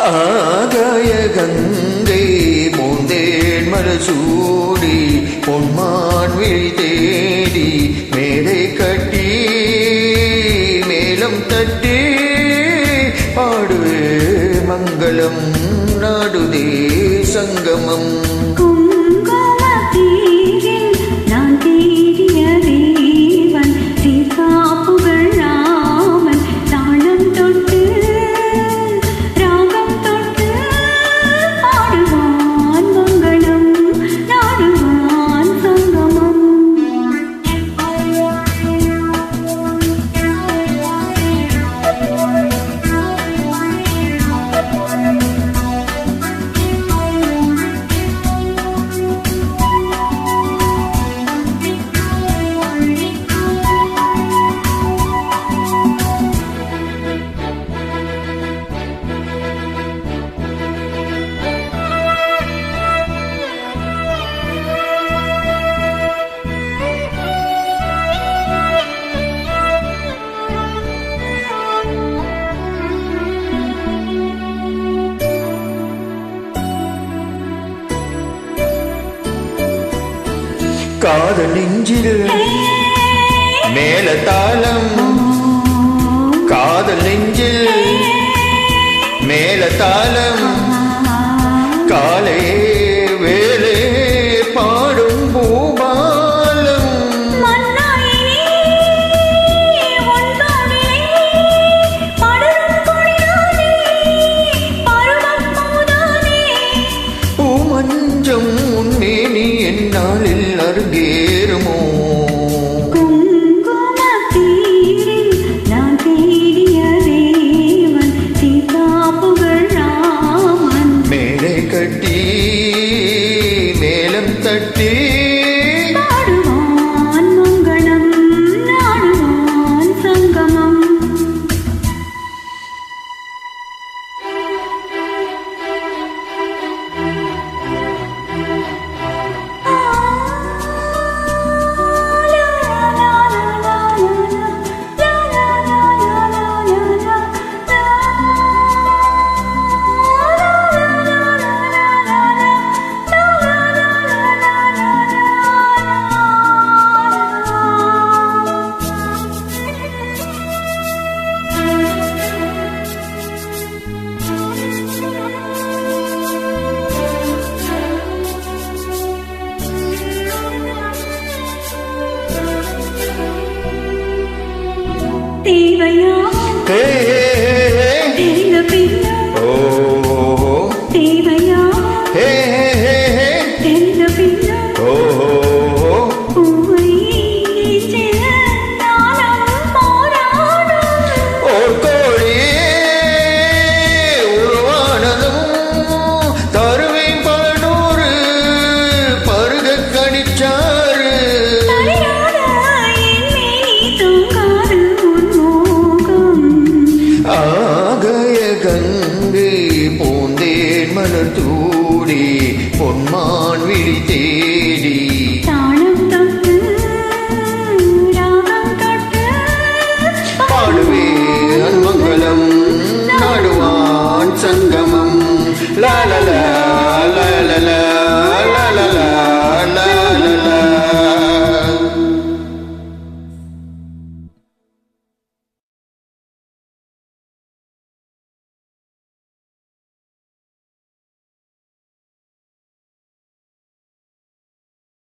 ஆகாய கங்கை பூந்தேன் மலசூடி பொன்மான் விழி தேடி மேடை கட்டி மேலம் தட்டி பாடுவே மங்களம் நாடுதே சங்கமம். காதல் நெஞ்சில் மேல தாளம், காதல் நெஞ்சில் மேல தாளம், காலை வேலை பாடும் பூபாலம். பூமஞ்சம் உன்னே நீ என்னாலில் அருகேறுமோ? மேடை கட்டி மேலம் தட்டி நாடுவான் மங்களம் நாடுவான் சங்கமம். தேவையா தெரிந்த பின்னும் தேவையா தெரிந்த பின்னும் பூவை செல்ல நானும் போராடும். ஓர் கோழி உருவானதும் தருவேன் 11 பருக கணிச்சாறு. ஆகாய கங்கை பூந்தேன் மலர் தூடி பொன்மான் விழி தேடி